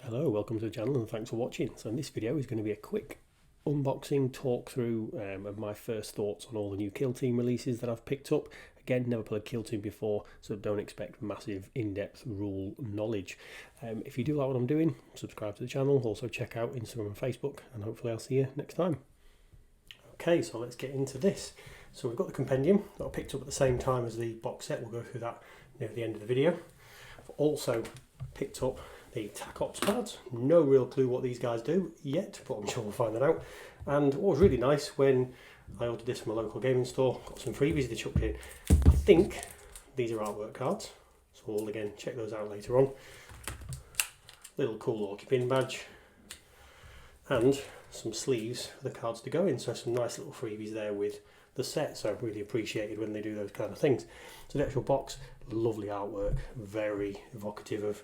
Hello, welcome to the channel and thanks for watching. So in this video is going to be a quick unboxing talk through of my first thoughts on all the new Kill Team releases that I've picked up. Again, never played Kill Team before, so don't expect massive in-depth rule knowledge. If you do like what I'm doing, subscribe to the channel, also check out Instagram and Facebook, and hopefully I'll see you next time. Okay, so let's get into this. So we've got the Compendium that I picked up at the same time as the box set. We'll go through that near the end of the video. I've also picked up the tac ops pads. No real clue what these guys do yet, but I'm sure we'll find that out. And what was really nice when I ordered this from a local gaming store, got some freebies they chucked in. I think these are artwork cards, so we'll again check those out later on. Little cool Orky pin badge and some sleeves for the cards to go in, so some nice little freebies there with the set, so I've really appreciated when they do those kind of things. So the actual box, lovely artwork, very evocative of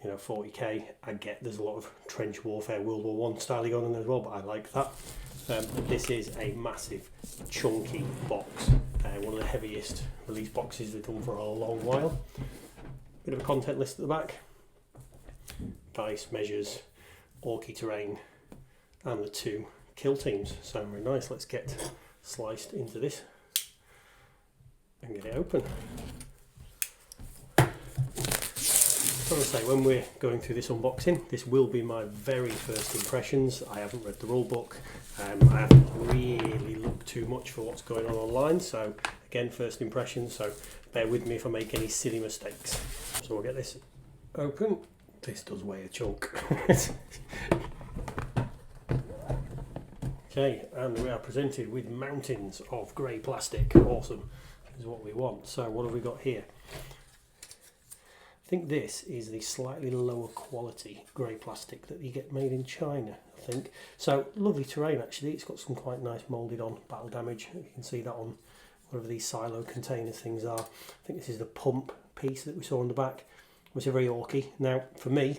40k. I get there's a lot of trench warfare, World War I style going on there as well, but I like that. This is a massive, chunky box, one of the heaviest release boxes they've done for a long while. Bit of a content list at the back, dice, measures, Orky terrain, and the two kill teams. So very nice. Let's get sliced into this and get it open. So as I say, when we're going through this unboxing, this will be my very first impressions. I haven't read the rule book. I haven't really looked too much for what's going on online. So again, first impressions. So bear with me if I make any silly mistakes. So we'll get this open. This does weigh a chunk. Okay, and we are presented with mountains of grey plastic. Awesome, is what we want. So what have we got here? I think this is the slightly lower quality grey plastic that you get made in China, I think. So lovely terrain actually. It's got some quite nice moulded on battle damage. You can see that on whatever these silo container things are. I think this is the pump piece that we saw on the back, which is very Orky. Now for me,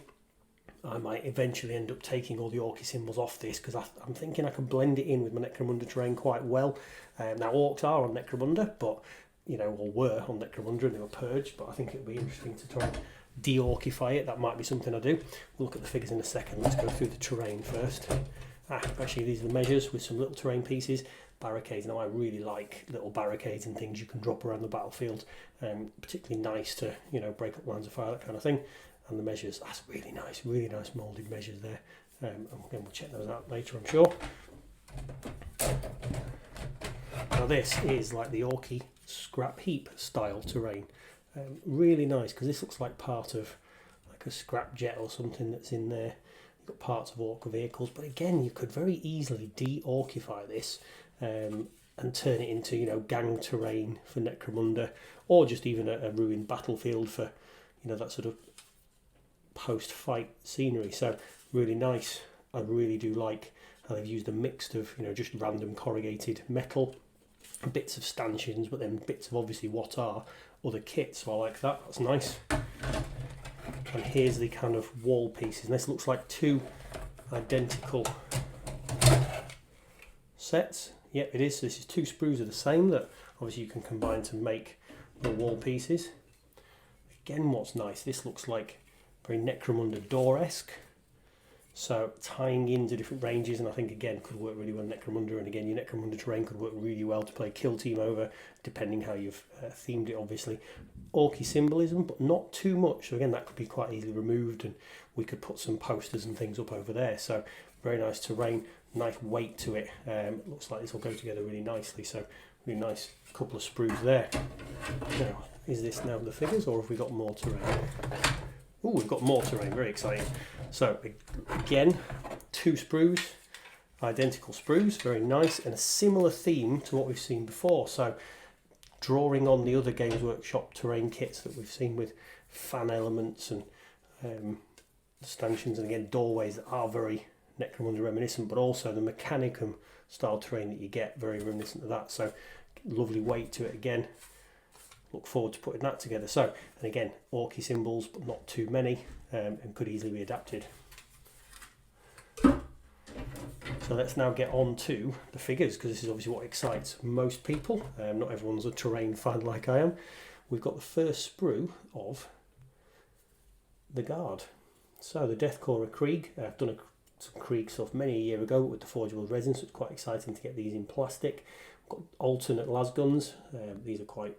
I might eventually end up taking all the Orky symbols off this because I'm thinking I can blend it in with my Necromunda terrain quite well. Now orcs are on Necromunda, but or were on Necromunda and they were purged, but I think it would be interesting to try and de-Orkify it. That might be something I do. We'll look at the figures in a second. Let's go through the terrain first. Actually these are the measures with some little terrain pieces. Barricades. Now I really like little barricades and things you can drop around the battlefield. Particularly nice to break up lines of fire, that kind of thing. And the measures, that's really nice moulded measures there. And again, we'll check those out later, I'm sure. Now this is like the Orky scrap heap style terrain. Really nice because this looks like part of like a scrap jet or something that's in there. You've got parts of orc vehicles, but again you could very easily de-Orkify this and turn it into gang terrain for Necromunda, or just even a ruined battlefield for that sort of post-fight scenery. So really nice. I really do like how they've used a mix of just random corrugated metal, bits of stanchions, but then bits of obviously what are other kits. So I like that. That's nice. And here's the kind of wall pieces. And this looks like two identical sets. Yep, it is. So this is two sprues of the same that obviously you can combine to make the wall pieces. Again, what's nice, this looks like very Necromunda door-esque, so tying into different ranges, and I think again could work really well in Necromunda, and again your Necromunda terrain could work really well to play Kill Team over, depending how you've themed it obviously. Orky symbolism, but not too much, so again that could be quite easily removed, and we could put some posters and things up over there. So very nice terrain, nice weight to it. Looks like this will go together really nicely, so really nice couple of sprues there. Now, is this now the figures, or have we got more terrain? Oh, we've got more terrain, very exciting. So again, two sprues, identical sprues, very nice, and a similar theme to what we've seen before. So drawing on the other Games Workshop terrain kits that we've seen with fan elements and stanchions, and again doorways that are very Necromunda reminiscent, but also the Mechanicum style terrain that you get, very reminiscent of that. So lovely weight to it again. Look forward to putting that together. So, and again, Orky symbols, but not too many, and could easily be adapted. So let's now get on to the figures, because this is obviously what excites most people. Not everyone's a terrain fan like I am. We've got the first sprue of the guard. So the Deathcore Krieg, I've done some Krieg stuff many a year ago with the forgeable resin, so it's quite exciting to get these in plastic. I've got alternate las guns, these are quite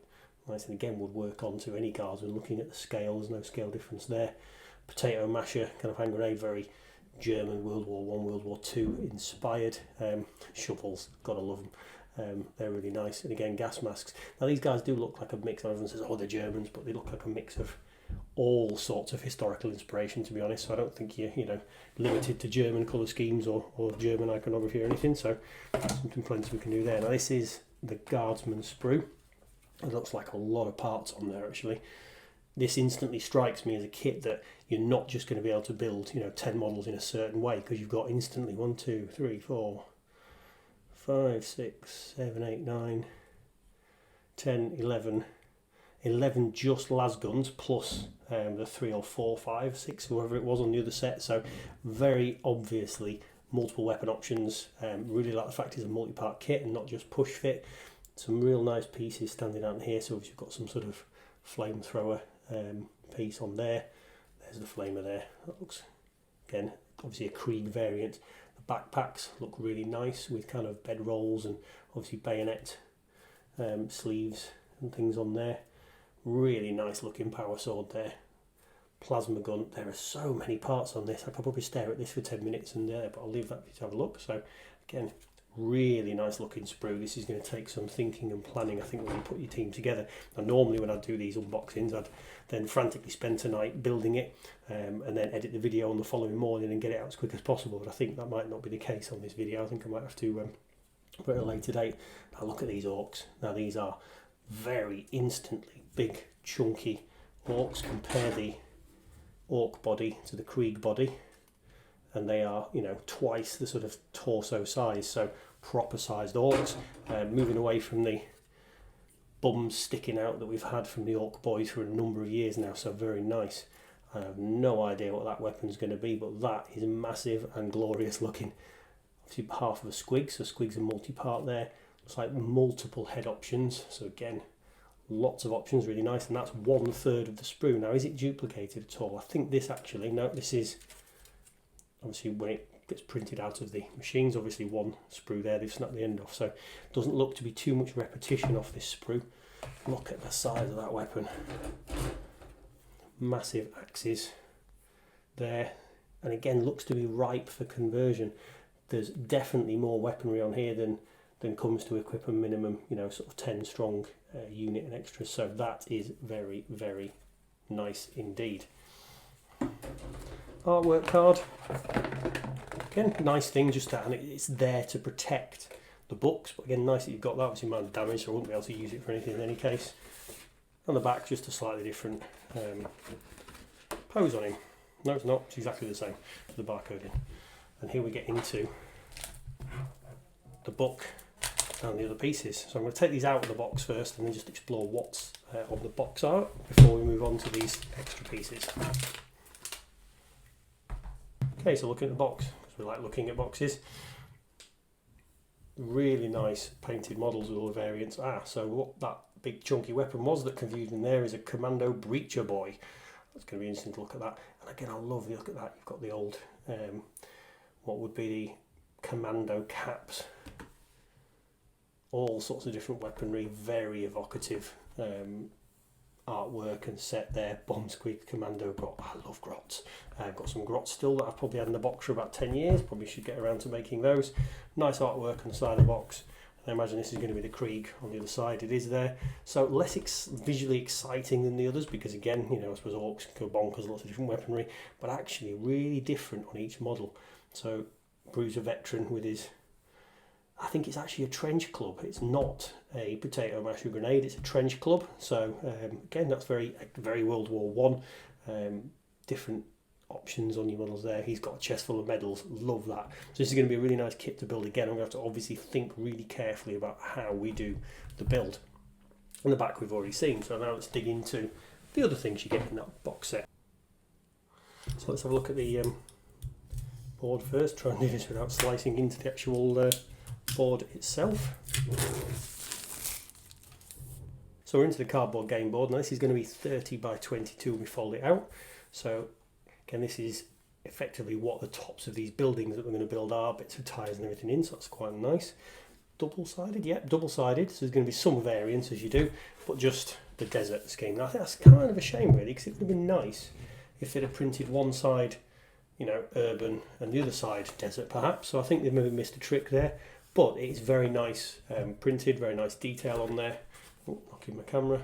nice and again would work onto any guardsman. Looking at the scale, there's no scale difference there. Potato masher, kind of hand grenade, very German World War I, World War II inspired. Shovels, gotta love them. They're really nice. And again, gas masks. Now these guys do look like a mix. Everyone says, oh, they're Germans, but they look like a mix of all sorts of historical inspiration, to be honest. So I don't think you're, limited to German colour schemes or German iconography or anything. So something plenty we can do there. Now this is the Guardsman sprue. It looks like a lot of parts on there actually. This instantly strikes me as a kit that you're not just going to be able to build, 10 models in a certain way, because you've got instantly 1, 2, 3, 4, 5, 6, 7, 8, 9, 10, 11 just las guns plus the 3 or 4, 5, 6, whoever it was on the other set. So very obviously multiple weapon options. Really like the fact it's a multi-part kit and not just push fit. Some real nice pieces standing out in here. So you've got some sort of flamethrower piece on there. There's the flamer there. That looks, again, obviously a Krieg variant. The backpacks look really nice with kind of bed rolls and obviously bayonet sleeves and things on there. Really nice looking power sword there. Plasma gun. There are so many parts on this. I could probably stare at this for 10 minutes and but I'll leave that for you to have a look. So again, really nice looking sprue. This is going to take some thinking and planning, I think, when you put your team together. And normally when I do these unboxings, I'd then frantically spend a night building it and then edit the video on the following morning and get it out as quick as possible. But I think that might not be the case on this video. I think I might have to put it at a later date. Now look at these orcs. Now these are very instantly big, chunky orcs. Compare the orc body to the Krieg body, and they are, twice the sort of torso size. So proper sized orcs, moving away from the bums sticking out that we've had from the orc boys for a number of years now. So very nice. I have no idea what that weapon's going to be, but that is massive and glorious looking. Obviously half of a squig, so squig's a multi-part there. Looks like multiple head options. So again, lots of options, really nice. And that's 1/3 of the sprue. Now, is it duplicated at all? I think this actually, no, this is obviously when it gets printed out of the machines, obviously one sprue there, they've snapped the end off. So it doesn't look to be too much repetition off this sprue. Look at the size of that weapon. Massive axes there. And again, looks to be ripe for conversion. There's definitely more weaponry on here than comes to equip a minimum, sort of 10 strong unit and extras. So that is very, very nice indeed. Artwork card. Again, nice thing, just that, and it's there to protect the books. But again, nice that you've got that. Obviously, might damage, so I wouldn't be able to use it for anything in any case. On the back, just a slightly different pose on him. No, it's not. It's exactly the same. The barcode in. And here we get into the book and the other pieces. So I'm going to take these out of the box first and then just explore what's on the box art before we move on to these extra pieces. Okay, so looking at the box, because we like looking at boxes. Really nice painted models with all the variants. So what that big chunky weapon was that confused me there is a Commando Breacher Boy. That's going to be interesting to look at that. And again, I love the look at that. You've got the old, what would be the Commando caps. All sorts of different weaponry, very evocative artwork and set there. Bomb Squig Commando Grot. I love grots. I've got some grots still that I've probably had in the box for about 10 years. Probably should get around to making those. Nice artwork on the side of the box. I imagine this is going to be the Krieg on the other side. It is there. So less visually exciting than the others because again, I suppose orcs go bonkers, lots of different weaponry, but actually really different on each model. So Bruiser Veteran with his, I think it's actually a trench club. It's not a potato masher grenade, it's a trench club. So again, that's very World War One. Different options on your models there. He's got a chest full of medals. Love that. So this is going to be a really nice kit to build. Again, I'm going to have to obviously think really carefully about how we do the build. On the back we've already seen. So now let's dig into the other things you get in that box set. So let's have a look at the board first. Try and do this without slicing into the actual board itself. So we're into the cardboard game board. Now this is going to be 30 by 22 when we fold it out. So again, this is effectively what the tops of these buildings that we're going to build are, bits of tyres and everything in, so that's quite nice. Double-sided, yep, double-sided, so there's going to be some variance as you do, but just the desert scheme. And I think that's kind of a shame really, because it would have been nice if they'd have printed one side, you know, urban, and the other side desert perhaps. So I think they've maybe missed a trick there, but it's very nice printed, very nice detail on there. Oh, knocking my camera.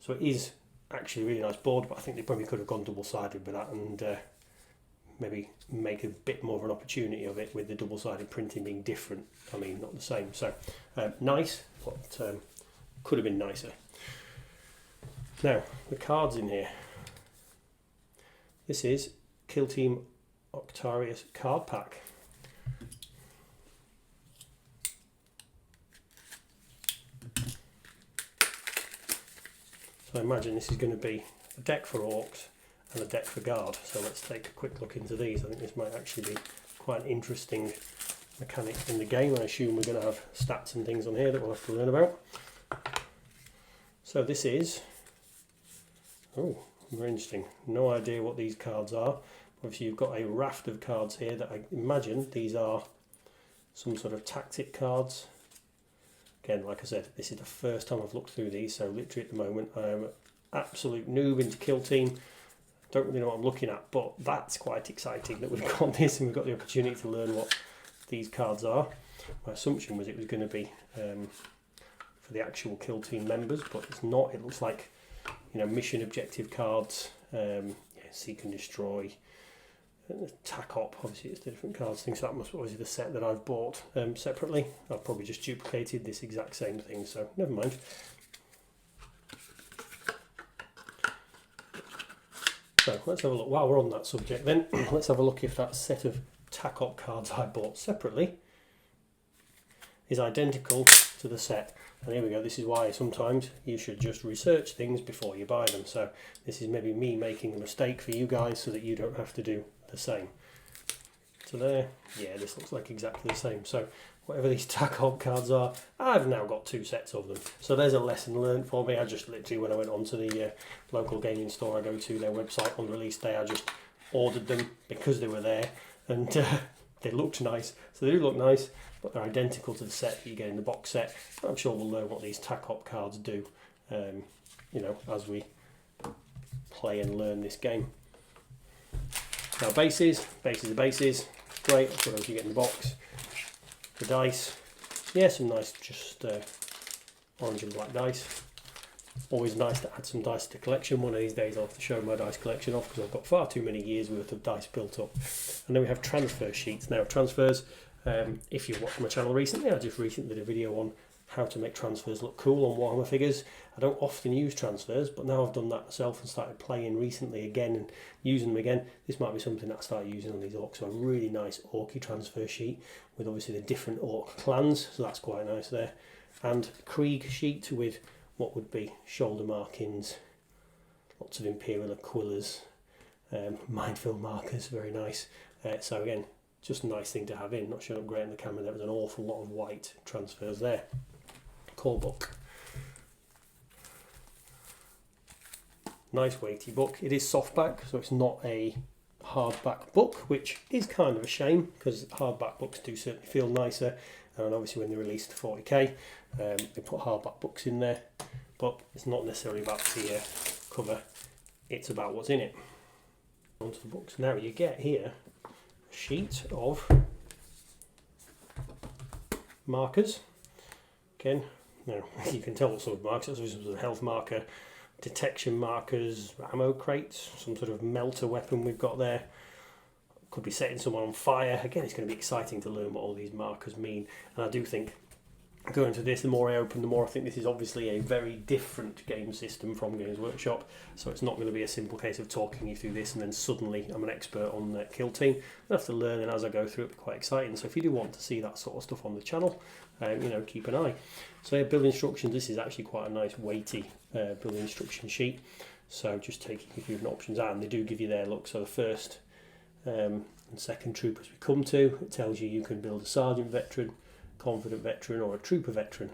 So it is actually a really nice board, but I think they probably could have gone double-sided with that and maybe make a bit more of an opportunity of it with the double-sided printing being different. I mean, not the same. So nice, but could have been nicer. Now, the cards in here. This is Kill Team Octarius card pack. So I imagine this is going to be a deck for orcs and a deck for guard. So let's take a quick look into these. I think this might actually be quite an interesting mechanic in the game. I assume we're going to have stats and things on here that we'll have to learn about. So this is, oh, very interesting. No idea what these cards are. Obviously you've got a raft of cards here that I imagine these are some sort of tactic cards. Again, like I said, this is the first time I've looked through these, so literally at the moment I am an absolute noob into Kill Team. Don't really know what I'm looking at, but that's quite exciting that we've got this and we've got the opportunity to learn what these cards are. My assumption was it was going to be for the actual Kill Team members, but it's not. It looks like, you know, mission objective cards, seek and destroy, attack op, obviously it's different cards, things. So that must be obviously the set that I've bought separately. I've probably just duplicated this exact same thing, so never mind. So let's have a look. While we're on that subject then, let's have a look if that set of attack op cards I bought separately is identical to the set. And here we go, this is why sometimes you should just research things before you buy them. So this is maybe me making a mistake for you guys so that you don't have to do the same. So there, yeah, this looks like exactly the same. So whatever these TAC-OP cards are, I've now got 2 sets of them. So there's a lesson learned for me. I just literally, when I went onto the local gaming store I go to, their website on release day, I just ordered them because they were there, and they looked nice. So they do look nice, but they're identical to the set that you get in the box set. I'm sure we'll learn what these TAC-OP cards do, you know, as we play and learn this game. Now bases are bases. Great, that's what else you get in the box. The dice, yeah, some nice just orange and black dice. Always nice to add some dice to collection. One of these days I'll have to show my dice collection off because I've got far too many years worth of dice built up. And then we have transfer sheets. Now transfers, if you've watched my channel recently, I just recently did a video on how to make transfers look cool on Warhammer figures. I don't often use transfers, but now I've done that myself and started playing recently again and using them again. This might be something that I start using on these orcs. So a really nice orky transfer sheet with obviously the different orc clans, so that's quite nice there. And Krieg sheet with what would be shoulder markings, lots of Imperial Aquillas, minefield markers, very nice. So again, just a nice thing to have in. Not showing up great in the camera, there was an awful lot of white transfers there. Core book. Nice weighty book. It is softback, so it's not a hardback book, which is kind of a shame because hardback books do certainly feel nicer. And obviously when they released to 40k, they put hardback books in there, but it's not necessarily about the cover, it's about what's in it. Onto the books. Now you get here a sheet of markers. Again, now you can tell what sort of markers. There's a health marker, detection markers, ammo crates, some sort of melter weapon we've got there. Could be setting someone on fire. Again, it's going to be exciting to learn what all these markers mean. And I do think going to this, the more I open, the more I think this is obviously a very different game system from Games Workshop. So it's not going to be a simple case of talking you through this and then suddenly I'm an expert on the Kill Team. I have to learn, and as I go through, it'll be quite exciting. So if you do want to see that sort of stuff on the channel, you know, keep an eye. So yeah, build instructions. This is actually quite a nice weighty build instruction sheet. So just taking you through different options, and they do give you their look. So the first and second troopers we come to, it tells you can build a sergeant veteran, confident veteran, or a trooper veteran.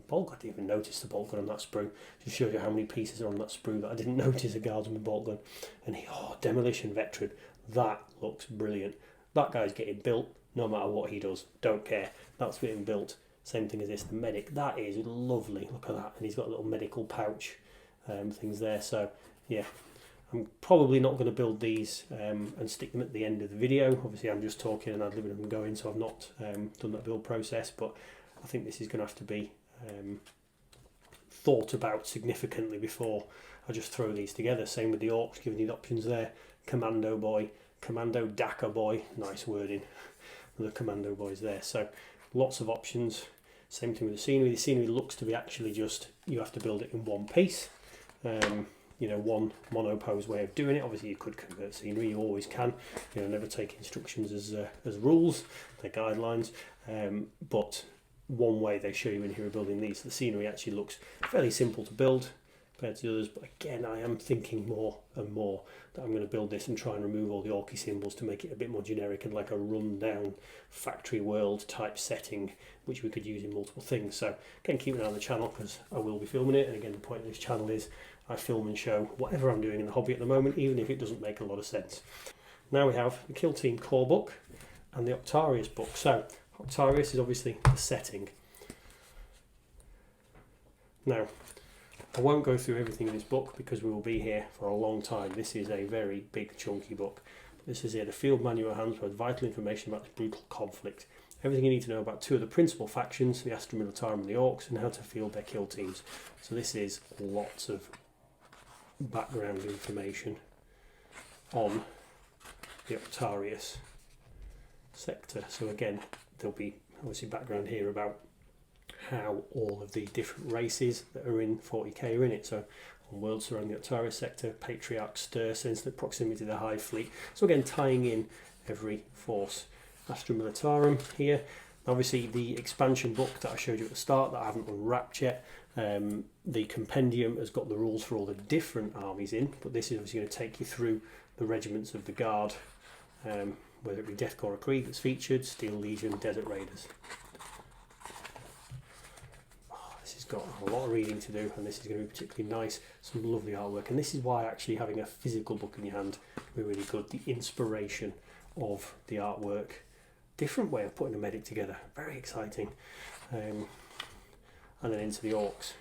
Bolt, I didn't even notice the bolt gun on that sprue. Just shows you how many pieces are on that sprue that I didn't notice a guardsman bolt gun. And demolition veteran, That looks brilliant. That guy's getting built no matter what he does. Don't care. That's getting built. Same thing as this, the medic. That is lovely. Look at that. And he's got a little medical pouch things there. So yeah, I'm probably not going to build these and stick them at the end of the video. Obviously I'm just talking and ad-libbing them going, so I've not done that build process, but I think this is going to have to be thought about significantly before I just throw these together. Same with the orcs, giving you the options there. Commando boy, commando Dakar boy, nice wording, the commando boys there. So lots of options. Same thing with the scenery. The scenery looks to be actually just, you have to build it in one piece. You know, one monopose way of doing it. Obviously you could convert scenery, you always can. You know, never take instructions as rules, they're guidelines. But one way they show you in here of building these, the scenery actually looks fairly simple to build compared to the others, but again I am thinking more and more that I'm going to build this and try and remove all the orky symbols to make it a bit more generic and like a run-down factory world type setting, which we could use in multiple things. So again, keep an eye on the channel because I will be filming it, and again the point of this channel is I film and show whatever I'm doing in the hobby at the moment, even if it doesn't make a lot of sense. Now we have the Kill Team core book and the Octarius book. So Octarius is obviously the setting. Now, I won't go through everything in this book because we will be here for a long time. This is a very big chunky book. This is here, the field manual hands with vital information about this brutal conflict. Everything you need to know about two of the principal factions, the Astra Militarum and the Orcs, and how to field their kill teams. So this is lots of background information on the Octarius sector. So again, there'll be obviously background here about how all of the different races that are in 40k are in it. So on worlds surrounding the Octarius sector, Patriarch stir, sensitive proximity to the Hive Fleet. So again, tying in every force. Astra Militarum here. Obviously the expansion book that I showed you at the start that I haven't unwrapped yet. The Compendium has got the rules for all the different armies in, but this is obviously going to take you through the regiments of the Guard, whether it be Death Corps or Krieg that's featured, Steel Legion, Desert Raiders. This has got a lot of reading to do, and this is going to be particularly nice. Some lovely artwork, and this is why actually having a physical book in your hand will be really good. The inspiration of the artwork, different way of putting a medic together, very exciting. And then into the orcs.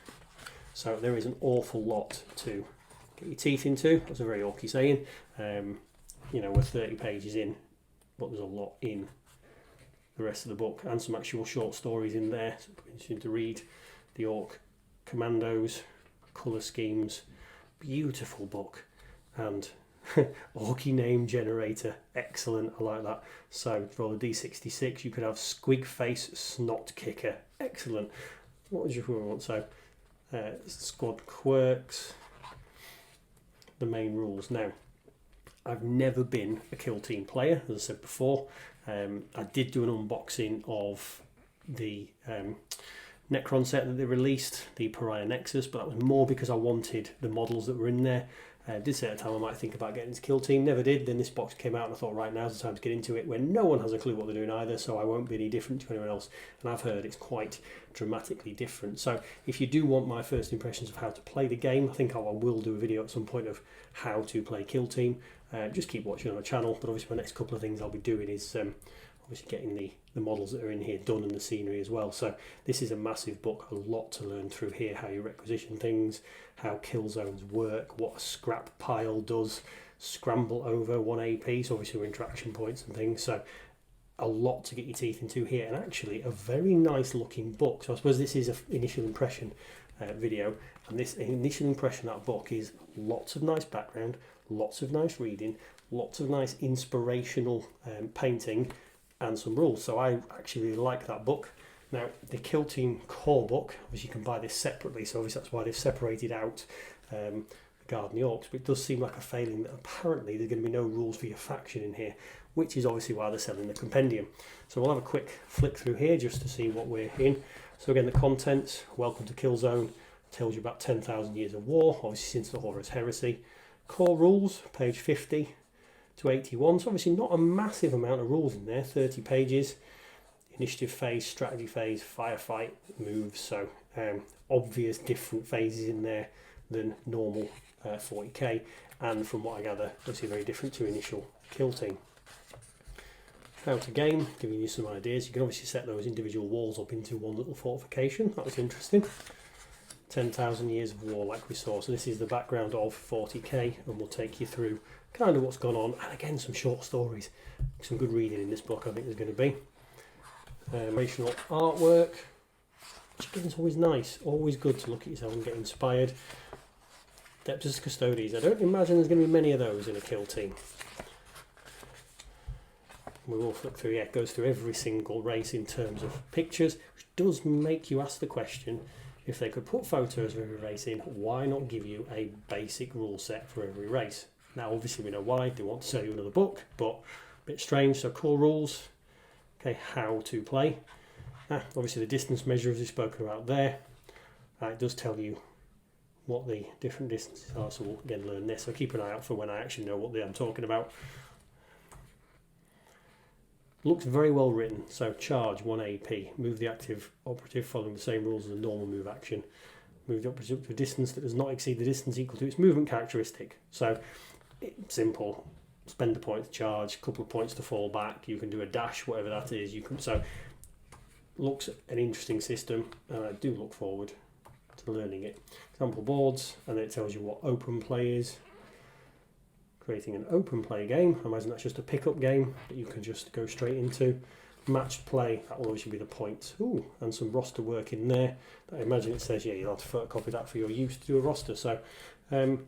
So there is an awful lot to get your teeth into. That's a very orky saying. You know, we're 30 pages in, but there's a lot in the rest of the book, and some actual short stories in there, so it's interesting to read. The orc commandos, colour schemes, beautiful book, and orky name generator, excellent, I like that. So for all the D66 you could have Squig Face Snot Kicker, excellent. What was your want? So squad quirks, the main rules. Now, I've never been a kill team player, as I said before. I did do an unboxing of the Necron set that they released, the Pariah Nexus, but that was more because I wanted the models that were in there. I did say at the time I might think about getting into Kill Team, never did. Then this box came out and I thought, right, now's the time to get into it, when no one has a clue what they're doing either, so I won't be any different to anyone else. And I've heard it's quite dramatically different. So if you do want my first impressions of how to play the game, I think I will do a video at some point of how to play Kill Team. Just keep watching on the channel, but obviously my next couple of things I'll be doing is obviously getting the models that are in here done and the scenery as well. So this is a massive book, a lot to learn through here, how you requisition things, how kill zones work, what a scrap pile does, scramble over 1 AP, so obviously interaction points and things. So a lot to get your teeth into here, and actually a very nice looking book. So I suppose this is an initial impression video, and this initial impression of that book is lots of nice background, lots of nice reading, lots of nice inspirational painting, and some rules. So I actually really like that book. Now the Kill Team core book, obviously you can buy this separately, so obviously that's why they've separated out the Guard and the Orcs, but it does seem like a failing that apparently there's going to be no rules for your faction in here, which is obviously why they're selling the Compendium. So we'll have a quick flick through here just to see what we're in. So again, the contents: welcome to Killzone, tells you about 10,000 years of war, obviously since the Horus Heresy. Core rules, page 50 to 81, so obviously not a massive amount of rules in there, 30 pages. Initiative phase, strategy phase, firefight, moves, so obvious different phases in there than normal 40k, and from what I gather, obviously very different to initial Kill Team. How to game, giving you some ideas. You can obviously set those individual walls up into one little fortification. That was interesting. 10,000 years of war like we saw. So this is the background of 40k, and we'll take you through kind of what's gone on, and again some short stories. Some good reading in this book I think there's going to be. Emotional artwork, which again is always nice, always good to look at yourself and get inspired. Adeptus Custodes, I don't imagine there's going to be many of those in a Kill Team. We will flick through, yeah, it goes through every single race in terms of pictures, which does make you ask the question, if they could put photos of every race in, why not give you a basic rule set for every race? Now obviously we know why, they want to sell you another book, but a bit strange. So core rules, okay, how to play. Obviously the distance measure as we've spoken about there. It does tell you what the different distances are, so we'll again learn this. So keep an eye out for when I actually know what I'm talking about. Looks very well written. So charge 1 AP, move the active operative following the same rules as a normal move action. Move the operative to a distance that does not exceed the distance equal to its movement characteristic. So it's simple. Spend the point to charge, a couple of points to fall back. You can do a dash, whatever that is. You can. So looks an interesting system, and I do look forward to learning it. Example boards, and then it tells you what open play is. Creating an open play game. I imagine that's just a pickup game that you can just go straight into. Matched play, that will obviously be the points. Ooh, and some roster work in there. I imagine it says, yeah, you'll have to photocopy that for your use to do a roster. So a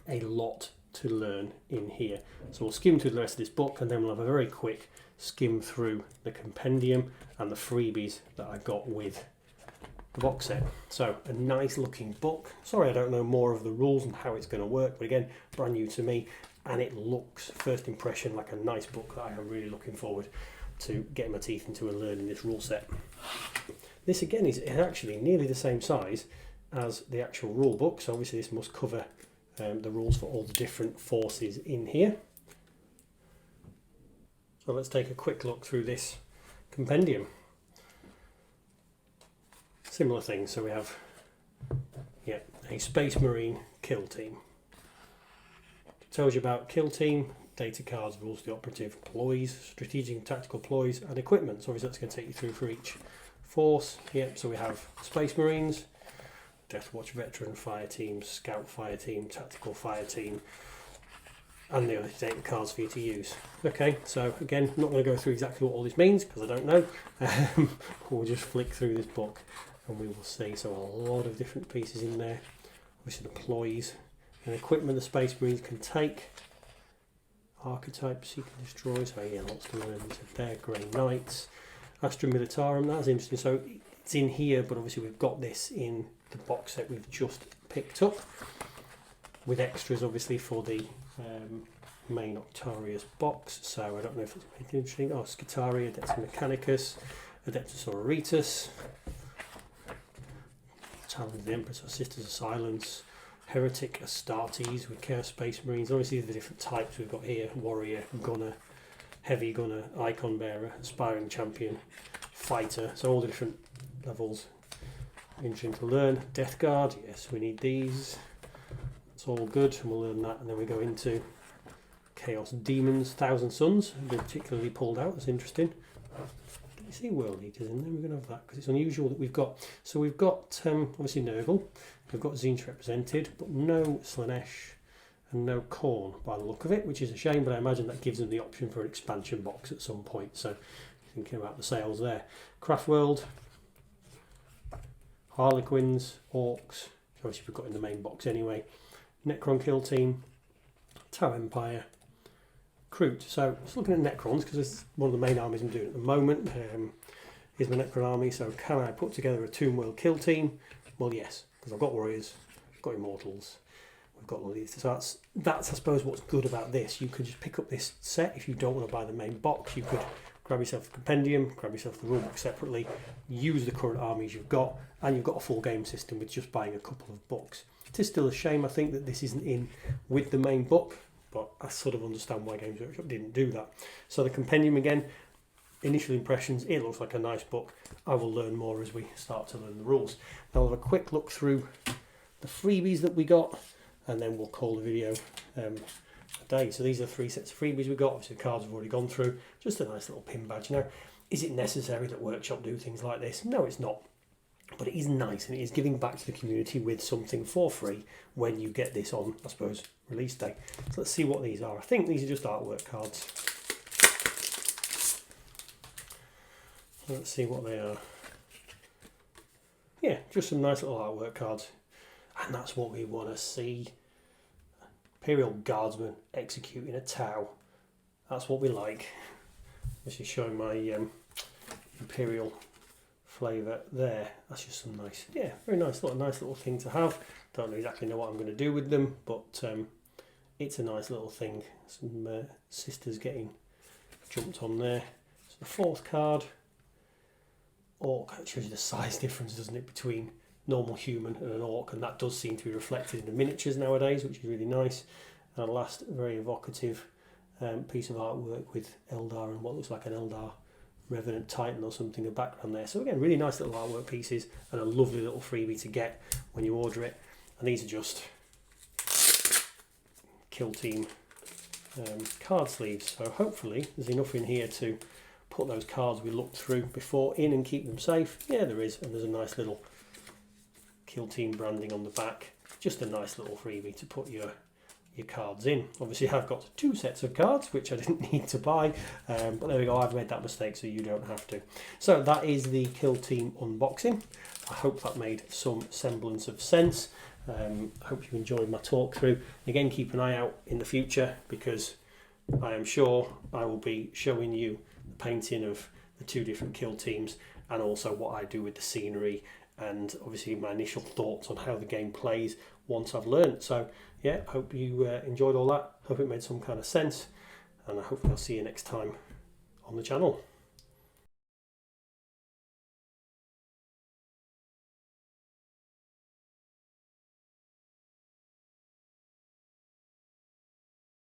lot to learn in here. So we'll skim through the rest of this book, and then we'll have a very quick skim through the compendium and the freebies that I got with the box set. So a nice looking book. Sorry I don't know more of the rules and how it's going to work, but again, brand new to me, and it looks, first impression, like a nice book that I am really looking forward to getting my teeth into and learning this rule set. This again is actually nearly the same size as the actual rule book, so obviously this must cover the rules for all the different forces in here. So let's take a quick look through this compendium. Similar things, so we have a Space Marine Kill Team. It tells you about Kill Team, data cards, rules, the operative, ploys, strategic and tactical ploys, and equipment. So obviously that's going to take you through for each force. So we have Space Marines, Death Watch Veteran Fire Team, Scout Fire Team, Tactical Fire Team, and the other data cards for you to use. Okay, so again, I'm not going to go through exactly what all this means because I don't know. We'll just flick through this book and we will see. So a lot of different pieces in there. Obviously the ploys and equipment the Space Marines can take. Archetypes Seek and Destroy, so yeah, lots to learn into there. Grey Knights, Astra Militarum, that's interesting. So it's in here, but obviously we've got this in the box set we've just picked up, with extras obviously for the main Octarius box. So I don't know if it's anything interesting. Oh, Scutaria, Adeptus Mechanicus, Adeptus Auritus, Talons of the Empress, or Sisters of Silence, Heretic Astartes with Chaos Space Marines. Obviously the different types we've got here: Warrior, Gunner, Heavy Gunner, Icon Bearer, Aspiring Champion, Fighter. So all the different levels. Interesting to learn. Death Guard, yes, we need these. It's all good, and we'll learn that. And then we go into Chaos Demons, Thousand Suns, have been particularly pulled out. That's interesting. Can you see World Eaters in there? We're going to have that because it's unusual that we've got. So we've got obviously Nurgle, we've got Tzeentch represented, but no Slaanesh and no Khorne by the look of it, which is a shame. But I imagine that gives them the option for an expansion box at some point. So thinking about the sales there. Craftworld, Harlequins, Orcs, obviously we've got in the main box anyway. Necron Kill Team, Tau Empire, Kroot. So just looking at Necrons, because it's one of the main armies I'm doing at the moment, is my Necron army. So can I put together a Tomb World Kill Team? Well, yes, because I've got Warriors, I've got Immortals, we've got all these. So that's I suppose what's good about this. You could just pick up this set if you don't want to buy the main box. You could grab yourself the compendium, grab yourself the rulebook separately, use the current armies you've got, and you've got a full game system with just buying a couple of books. It is still a shame, I think, that this isn't in with the main book, but I sort of understand why Games Workshop didn't do that. So the compendium again, initial impressions, it looks like a nice book. I will learn more as we start to learn the rules. Now I'll have a quick look through the freebies that we got, and then we'll call the video a today. So these are 3 sets of freebies we got. Obviously the cards we've already gone through. Just a nice little pin badge. Now, is it necessary that Workshop do things like this? No, it's not. But it is nice, and it is giving back to the community with something for free when you get this on, I suppose, release day. So let's see what these are. I think these are just artwork cards. Let's see what they are. Yeah, just some nice little artwork cards. And that's what we want to see. Imperial Guardsman executing a Tau. That's what we like. This is showing my Imperial flavour there. That's just some nice, yeah, very nice little thing to have. Don't exactly know what I'm going to do with them, but it's a nice little thing. Some sisters getting jumped on there. So the 4th card. Orc, it shows you the size difference, doesn't it, between normal human and an orc, and that does seem to be reflected in the miniatures nowadays, which is really nice. And last, very evocative piece of artwork with Eldar and what looks like an Eldar Revenant Titan or something, a background there. So again, really nice little artwork pieces and a lovely little freebie to get when you order it. And these are just Kill Team card sleeves. So hopefully there's enough in here to put those cards we looked through before in and keep them safe. Yeah, there is, and there's a nice little Kill Team branding on the back. Just a nice little freebie to put your cards in. Obviously I've got 2 sets of cards which I didn't need to buy, but there we go, I've made that mistake so you don't have to. So that is the Kill Team unboxing. I hope that made some semblance of sense. I hope you enjoyed my talk through. Again, keep an eye out in the future, because I am sure I will be showing you the painting of the 2 different Kill Teams, and also what I do with the scenery, and obviously my initial thoughts on how the game plays once I've learned. So yeah, hope you enjoyed all that. Hope it made some kind of sense, and I hope I'll see you next time on the channel.